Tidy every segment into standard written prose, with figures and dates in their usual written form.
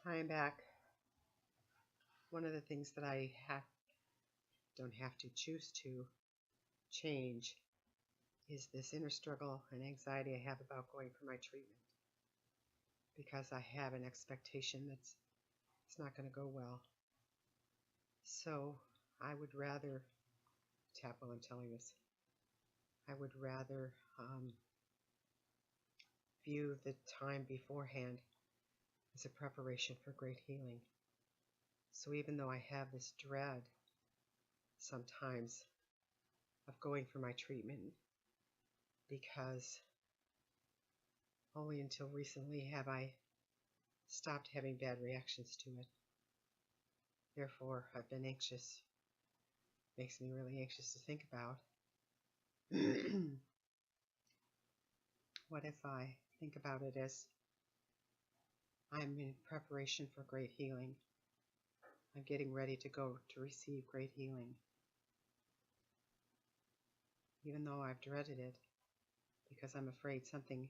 I am back. One of the things that I don't have to choose to change is this inner struggle and anxiety I have about going for my treatment, because I have an expectation that it's not going to go well. So I would rather, tap while I'm telling this, I would rather view the time beforehand as a preparation for great healing. So even though I have this dread sometimes of going for my treatment, because only until recently have I stopped having bad reactions to it. Therefore, I've been anxious. Makes me really anxious to think about. What if I think about it as I'm in preparation for great healing? I'm getting ready to go to receive great healing. Even though I've dreaded it, because I'm afraid something,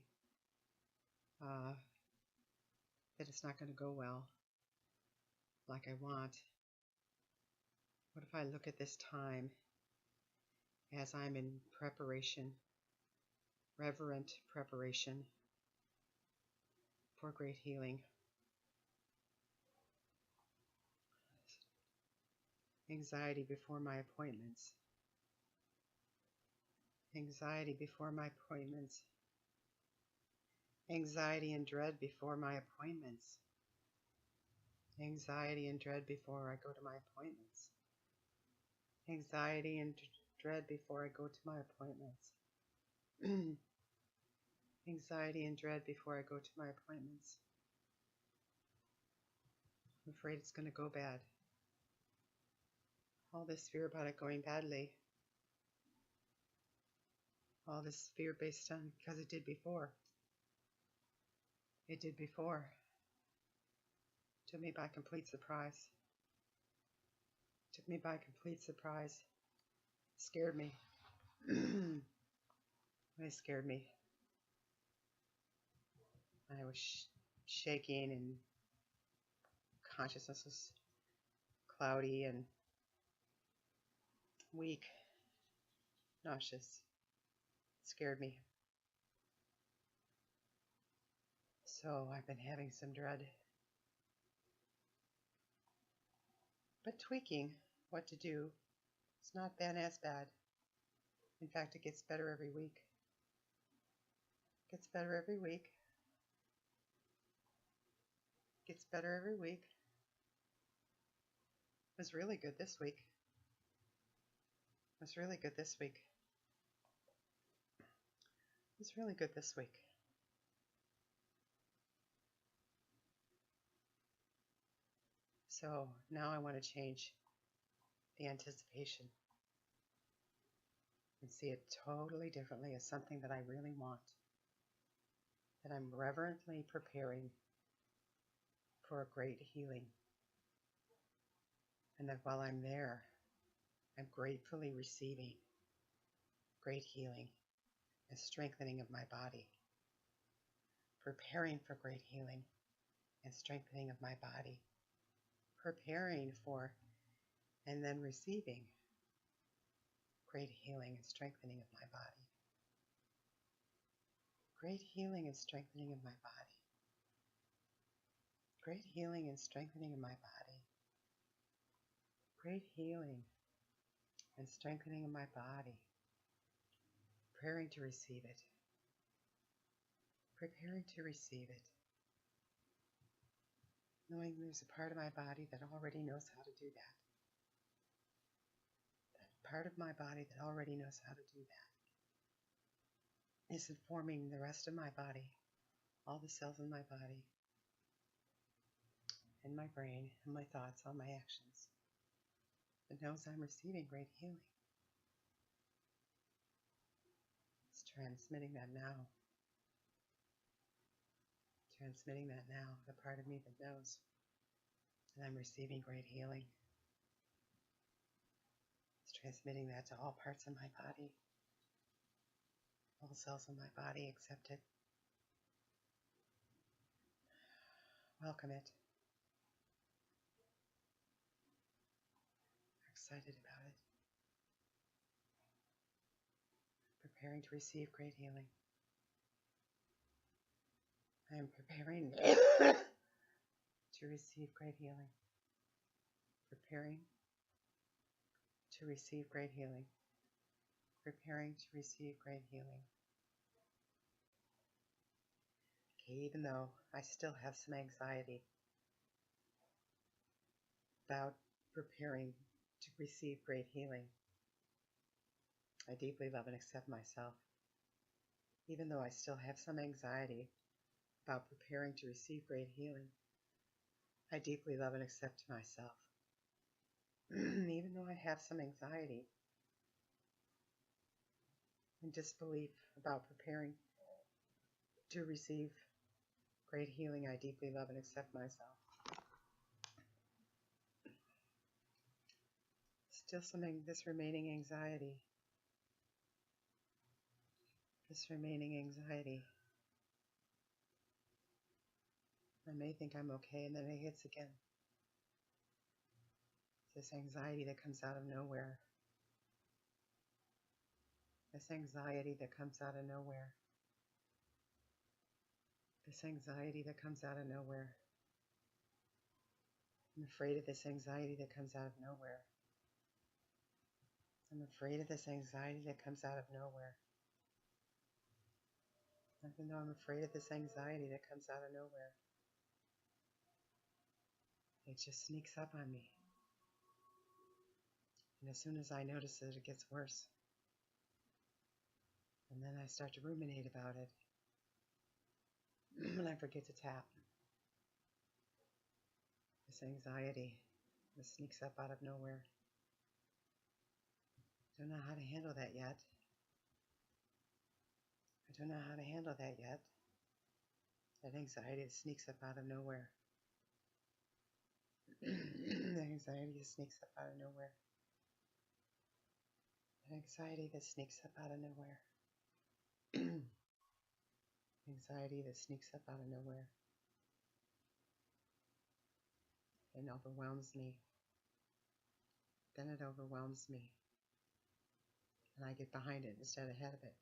that it's not going to go well like I want. What if I look at this time as I'm in preparation, reverent preparation for great healing? Anxiety before my appointments. Anxiety before my appointments. Anxiety and dread before my appointments. Anxiety and dread before I go to my appointments. Anxiety and dread before I go to my appointments. Anxiety and dread before I go to my appointments. I'm afraid it's going to go bad. All this fear about it going badly. All this fear based on because it did before. It did before. Took me by complete surprise. Took me by complete surprise. Scared me. It scared me. I was shaking and consciousness was cloudy and weak, nauseous. It scared me. So I've been having some dread. But tweaking what to do. It's not been as bad. In fact, it gets better every week. Gets better every week. Gets better every week. It was really good this week. It was really good this week. It was really good this week. So now I want to change the anticipation and see it totally differently as something that I really want. That I'm reverently preparing for a great healing. And that while I'm there, I'm gratefully receiving great healing and strengthening of my body. Preparing for great healing and strengthening of my body. Preparing for and then receiving great healing and strengthening of my body. Great healing and strengthening of my body. Great healing and strengthening of my body. Great healing and strengthening of my body. Preparing to receive it. Preparing to receive it. Knowing there's a part of my body that already knows how to do that. That part of my body that already knows how to do that is informing the rest of my body, all the cells in my body, in my brain, and my thoughts, all my actions. It knows I'm receiving great healing. It's transmitting that now. Transmitting that now, the part of me that knows that I'm receiving great healing. It's transmitting that to all parts of my body. All cells in my body accept it. Welcome it. excited about it. Preparing to receive great healing. I am preparing to receive great healing. Preparing to receive great healing. Preparing to receive great healing. Okay, even though I still have some anxiety about preparing to receive great healing, I deeply love and accept myself. Even though I still have some anxiety about preparing to receive great healing, I deeply love and accept myself. Even though I have some anxiety and disbelief about preparing to receive great healing, I deeply love and accept myself. Still this remaining anxiety. This remaining anxiety. I may think I'm okay, and then it hits again. This anxiety that comes out of nowhere. This anxiety that comes out of nowhere. This anxiety that comes out of nowhere. I'm afraid of this anxiety that comes out of nowhere. I'm afraid of this anxiety that comes out of nowhere. Even though I'm afraid of this anxiety that comes out of nowhere, it just sneaks up on me. And as soon as I notice it, it gets worse. And then I start to ruminate about it. And I forget to tap. This anxiety that sneaks up out of nowhere. I don't know how to handle that yet. I don't know how to handle that yet. That anxiety that sneaks up out of nowhere. That anxiety that sneaks up out of nowhere. That anxiety that sneaks up out of nowhere. Anxiety that sneaks up out of nowhere and overwhelms me. Then it overwhelms me. And I get behind it instead of ahead of it.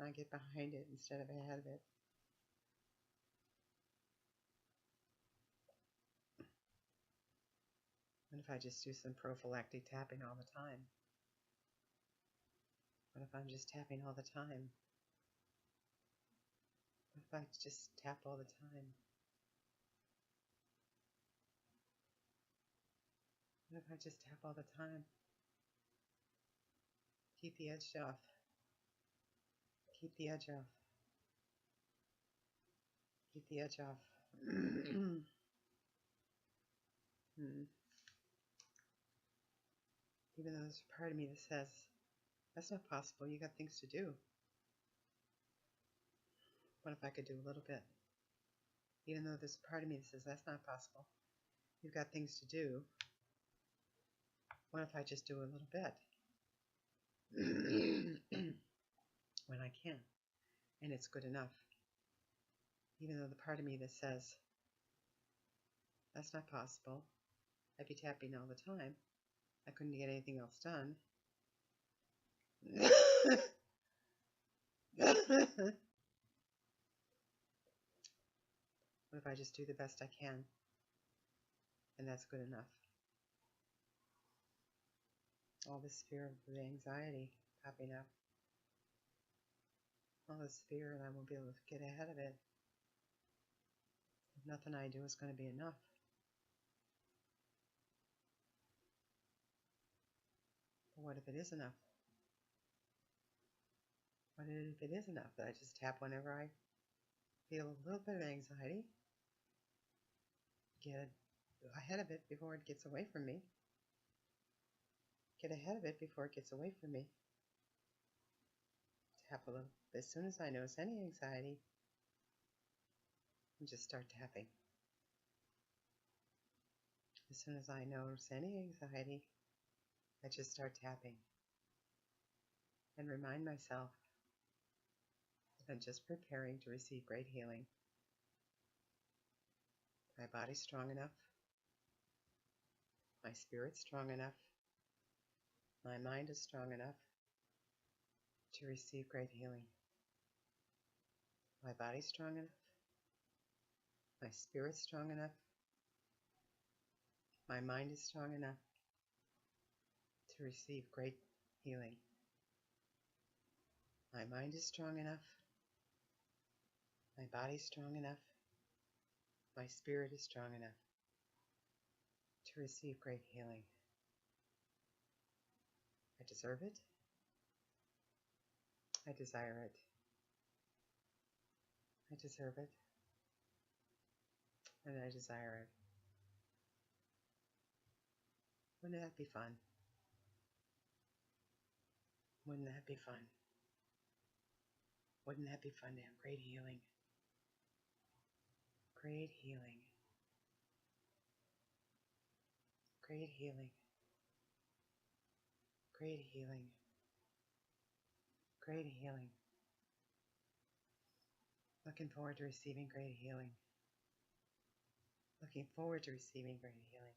I get behind it instead of ahead of it. What if I just do some prophylactic tapping all the time? What if I'm just tapping all the time? What if I just tap all the time? What if I just tap all the time? Keep the edge off. Keep the edge off. Keep the edge off. Even though there's a part of me that says, that's not possible, you got things to do. What if I could do a little bit? Even though there's a part of me that says, that's not possible, you've got things to do. What if I just do a little bit? When I can, and it's good enough. Even though the part of me that says, that's not possible, I'd be tapping all the time, I couldn't get anything else done. What if I just do the best I can, and that's good enough? All this fear of the anxiety popping up. All this fear and I won't be able to get ahead of it. If nothing I do is going to be enough. But what if it is enough? What if it is enough that I just tap whenever I feel a little bit of anxiety? Get ahead of it before it gets away from me. Get ahead of it before it gets away from me. Tap a little. As soon as I notice any anxiety, I just start tapping. As soon as I notice any anxiety, I just start tapping. And remind myself that I'm just preparing to receive great healing. My body's strong enough. My spirit's strong enough. My mind is strong enough to receive great healing. My body's strong enough. My spirit's strong enough. My mind is strong enough to receive great healing. My mind is strong enough. My body's strong enough. My spirit is strong enough to receive great healing. I deserve it. I desire it. I deserve it. And I desire it. Wouldn't that be fun? Wouldn't that be fun? Wouldn't that be fun to have great healing? Great healing. Great healing. Great healing. Great healing. Looking forward to receiving great healing. Looking forward to receiving great healing.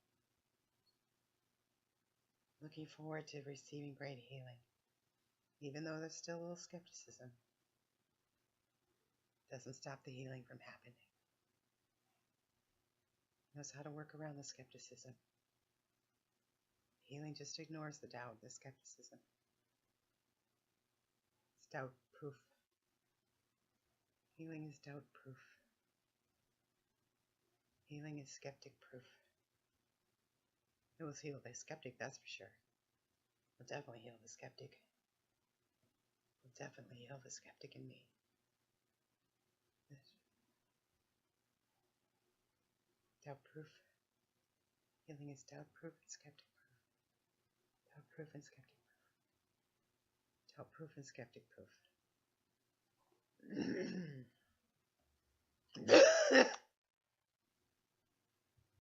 Looking forward to receiving great healing. Even though there's still a little skepticism, doesn't stop the healing from happening. Knows how to work around the skepticism. Healing just ignores the doubt, the skepticism. It's doubt proof. Healing is doubt proof. Healing is skeptic proof. It will heal the skeptic, that's for sure. It will definitely heal the skeptic. It will definitely heal the skeptic in me. Doubt proof. Healing is doubt proof and skeptic proof. Doubt proof and skeptic proof. Doubt proof and skeptic proof.